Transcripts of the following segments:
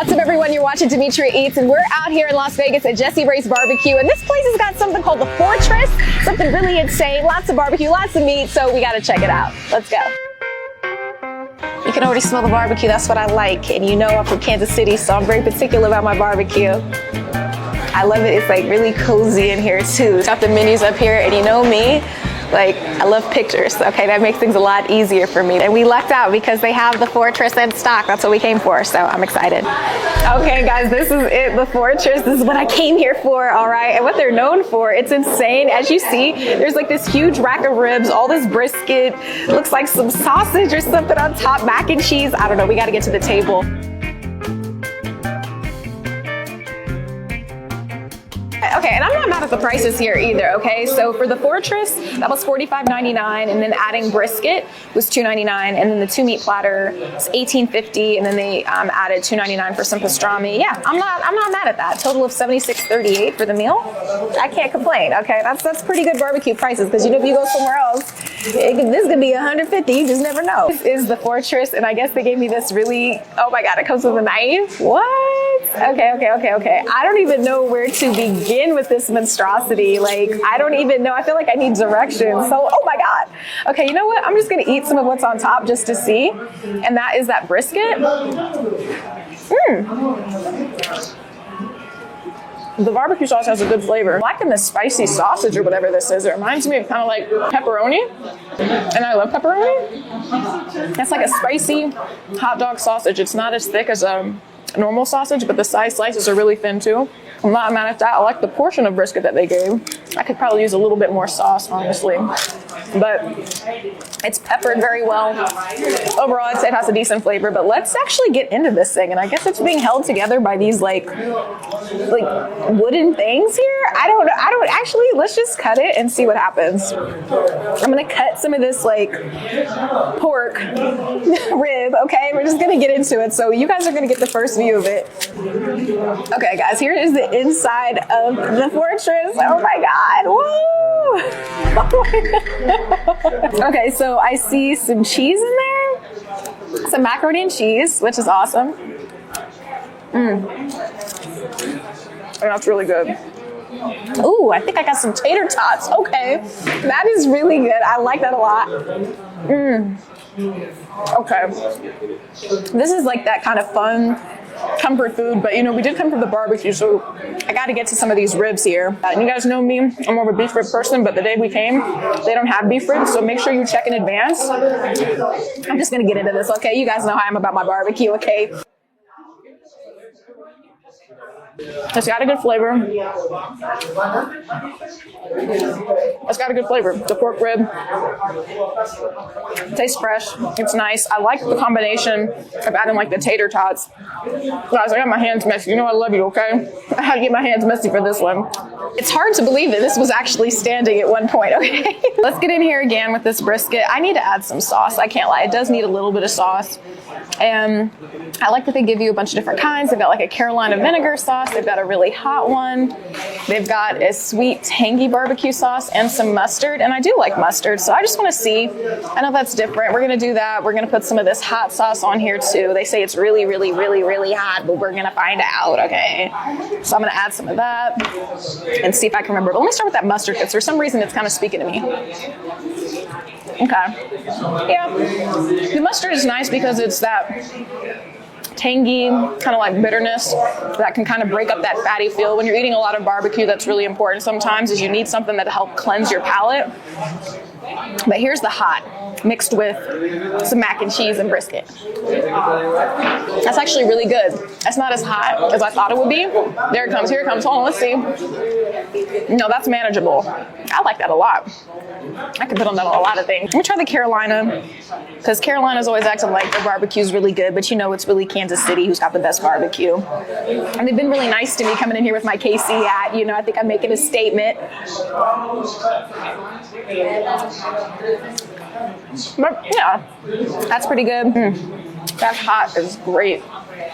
What's up, everyone? You're watching Demetria Eats, and we're out here in Las Vegas at Jessie BBQ, and this place has got something called the Fortress, something really insane, lots of barbecue, lots of meat, so we gotta check it out. Let's go. You can already smell the barbecue, that's what I like, and you know I'm from Kansas City, so I'm very particular about my barbecue. I love it, it's like really cozy in here too. Got the menus up here, and you know me, like, I love pictures, okay? That makes things a lot easier for me. And we lucked out because they have the Fortress in stock. That's what we came for, so I'm excited. Okay, guys, this is it, the Fortress. This is what I came here for, all right? And what they're known for, it's insane. As you see, there's like this huge rack of ribs, all this brisket, looks like some sausage or something on top, mac and cheese. I don't know, we gotta get to the table. Okay, and I'm not mad at the prices here either, okay? So for the Fortress, that was $45.99, and then adding brisket was $2.99, and then the 2-meat platter is $18.50, and then they added $2.99 for some pastrami. Yeah, I'm not mad at that. Total of $76.38 for the meal. I can't complain, okay? That's pretty good barbecue prices, because you know if you go somewhere else, this could be $150, you just never know. This is the Fortress, and I guess they gave me this really, oh my God, it comes with a knife? What? Okay. I don't even know where to begin with this monstrosity. Like, I don't even know. I feel like I need directions. So, oh my God. Okay, you know what? I'm just gonna eat some of what's on top just to see. And that is that brisket. The barbecue sauce has a good flavor. I'm liking the spicy sausage or whatever this is. It reminds me of kind of like pepperoni. And I love pepperoni. It's like a spicy hot dog sausage. It's not as thick as a normal sausage, but the side slices are really thin too. I'm not mad at that. I like the portion of brisket that they gave. I could probably use a little bit more sauce, honestly, but it's peppered very well. Overall, I'd say it has a decent flavor, but let's actually get into this thing. And I guess it's being held together by these like wooden things here. I don't actually, let's just cut it and see what happens. I'm gonna cut some of this like pork rib, okay? We're just gonna get into it. So you guys are gonna get the first view of it. Okay, guys, here is the inside of the Fortress. Oh my God, woo! Okay, so I see some cheese in there, some macaroni and cheese, which is awesome. And that's really good. Ooh, I think I got some tater tots. Okay, that is really good. I like that a lot. Okay, this is like that kind of fun comfort food, but you know, we did come for the barbecue, so I got to get to some of these ribs here. And you guys know me, I'm more of a beef rib person, but the day we came, they don't have beef ribs, so make sure you check in advance. I'm just gonna get into this, okay? You guys know how I am about my barbecue, okay? It's got a good flavor. It's got a good flavor. The pork rib tastes fresh. It's nice. I like the combination of adding like the tater tots. Guys, I got my hands messy. You know I love you, okay? I had to get my hands messy for this one. It's hard to believe that this was actually standing at one point, okay? Let's get in here again with this brisket. I need to add some sauce. I can't lie. It does need a little bit of sauce. And I like that they give you a bunch of different kinds. They've got like a Carolina vinegar sauce. They've got a really hot one. They've got a sweet, tangy barbecue sauce and some mustard. And I do like mustard, so I just want to see. I know that's different. We're going to do that. We're going to put some of this hot sauce on here too. They say it's really, really, really, really hot, but we're going to find out, okay? So I'm going to add some of that and see if I can remember. But let me start with that mustard because for some reason it's kind of speaking to me. Okay. Yeah. The mustard is nice because it's that tangy, kind of like bitterness that can kind of break up that fatty feel. When you're eating a lot of barbecue, that's really important sometimes is you need something that help cleanse your palate. But here's the hot mixed with some mac and cheese and brisket. That's actually really good. That's not as hot as I thought it would be. There it comes, here it comes. Hold on, let's see. No, that's manageable. I like that a lot. I could put on that on a lot of things. Let me try the Carolina, because Carolina's always acting like their barbecue's really good, but you know it's really Kansas City who's got the best barbecue. And they've been really nice to me coming in here with my KC hat. You know, I think I'm making a statement. But yeah, that's pretty good. That hot is great.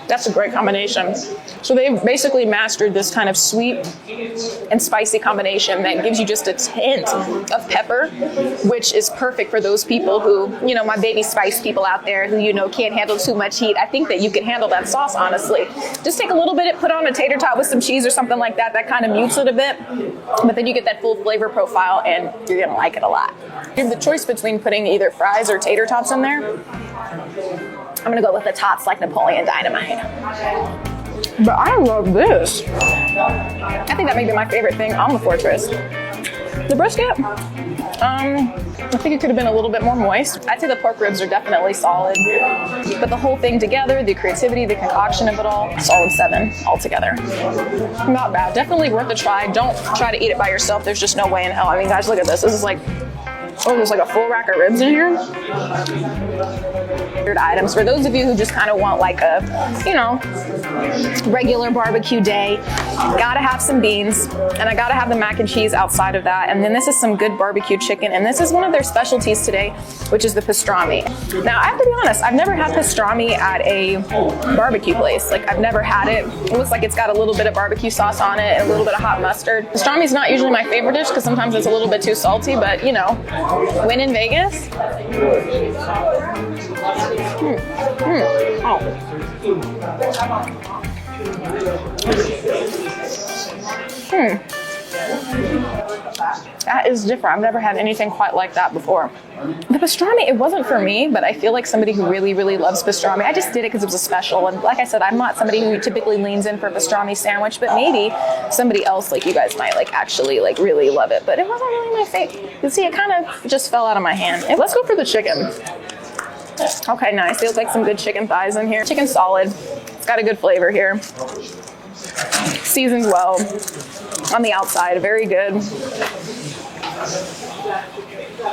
That's a great combination. So they've basically mastered this kind of sweet and spicy combination that gives you just a hint of pepper, which is perfect for those people who, you know, my baby spice people out there who, you know, can't handle too much heat. I think that you can handle that sauce, honestly. Just take a little bit, put on a tater tot with some cheese or something like that. That kind of mutes it a bit, but then you get that full flavor profile and you're gonna like it a lot. You have the choice between putting either fries or tater tots in there. I'm gonna go with the tots like Napoleon Dynamite. But I love this. I think that may be my favorite thing on the Fortress. The brisket, I think it could have been a little bit more moist. I'd say the pork ribs are definitely solid. But the whole thing together, the creativity, the concoction of it all, solid 7 altogether. Not bad. Definitely worth a try. Don't try to eat it by yourself. There's just no way in hell. I mean, guys, look at this. This is like, oh, there's like a full rack of ribs in here. Items for those of you who just kind of want like a, you know, regular barbecue day. Gotta have some beans, and I gotta have the mac and cheese outside of that. And then this is some good barbecue chicken, and this is one of their specialties today, which is the pastrami. Now, I have to be honest, I've never had pastrami at a barbecue place. Like, I've never had it. It looks like it's got a little bit of barbecue sauce on it and a little bit of hot mustard. Pastrami is not usually my favorite dish because sometimes it's a little bit too salty, but you know, when in Vegas. Oh. That is different. I've never had anything quite like that before. The pastrami, it wasn't for me, but I feel like somebody who really, really loves pastrami. I just did it because it was a special. And like I said, I'm not somebody who typically leans in for a pastrami sandwich, but maybe somebody else like you guys might like actually like really love it. But it wasn't really my favorite. You see, it kind of just fell out of my hand. Let's go for the chicken. Okay, nice. Feels like some good chicken thighs in here. Chicken's solid. It's got a good flavor here. Seasoned well on the outside. Very good.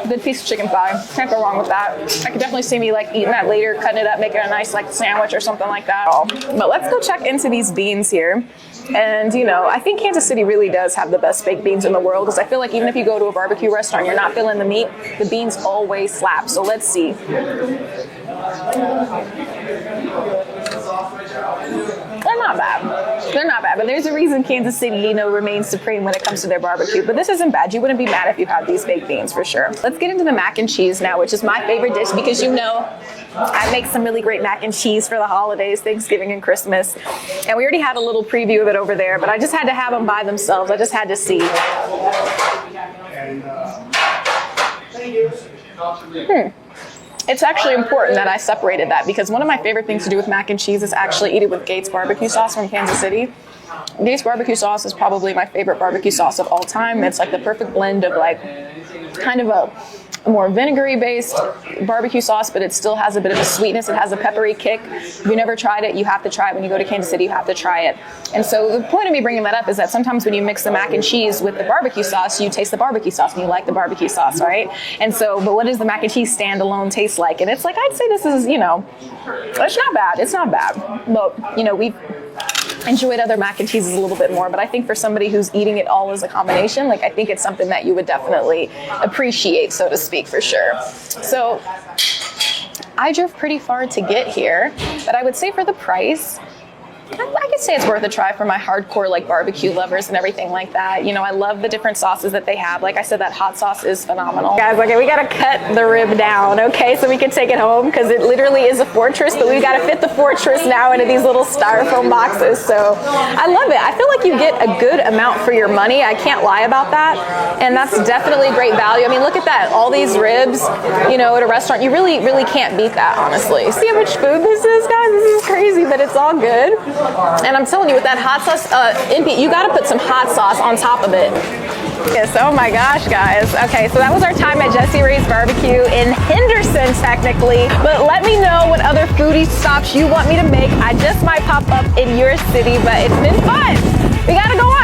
Good piece of chicken thigh. Can't go wrong with that. I could definitely see me like eating that later, cutting it up, making a nice like sandwich or something like that. But let's go check into these beans here. And you know, I think Kansas City really does have the best baked beans in the world, because I feel like even if you go to a barbecue restaurant, you're not feeling the meat, the beans always slap. So let's see. They're not bad. They're not bad, but there's a reason Kansas City, you know, remains supreme when it comes to their barbecue. But this isn't bad. You wouldn't be mad if you had these baked beans for sure. Let's get into the mac and cheese now, which is my favorite dish because you know I make some really great mac and cheese for the holidays, Thanksgiving and Christmas. And we already had a little preview of it over there, but I just had to have them by themselves. I just had to see. It's actually important that I separated that, because one of my favorite things to do with mac and cheese is actually eat it with Gates barbecue sauce from Kansas City. Gates barbecue sauce is probably my favorite barbecue sauce of all time. It's like the perfect blend of like kind of a more vinegary based barbecue sauce, but it still has a bit of a sweetness. It has a peppery kick. If you never tried it, you have to try it. When you go to Kansas City, you have to try it. And so the point of me bringing that up is that sometimes when you mix the mac and cheese with the barbecue sauce, you taste the barbecue sauce and you like the barbecue sauce, right? And so, but what does the mac and cheese standalone taste like? And it's like, I'd say this is, you know, it's not bad. It's not bad. But, you know, we've enjoyed other mac and cheeses a little bit more, but I think for somebody who's eating it all as a combination, like I think it's something that you would definitely appreciate, so to speak, for sure. So I drove pretty far to get here, but I would say for the price, I could say it's worth a try for my hardcore like barbecue lovers and everything like that. You know, I love the different sauces that they have. Like I said, that hot sauce is phenomenal. Guys, okay, we gotta cut the rib down, okay, so we can take it home, because it literally is a fortress, but we gotta fit the fortress now into these little styrofoam boxes. So I love it. I feel like you get a good amount for your money. I can't lie about that. And that's definitely great value. I mean, look at that. All these ribs, you know, at a restaurant, you really, really can't beat that, honestly. See how much food this is, guys? This is crazy, but it's all good. And I'm telling you, with that hot sauce, you gotta put some hot sauce on top of it. Yes, oh my gosh, guys. Okay, so that was our time at Jessie Ray's Barbecue in Henderson, technically. But let me know what other foodie stops you want me to make. I just might pop up in your city, but it's been fun. We gotta go on.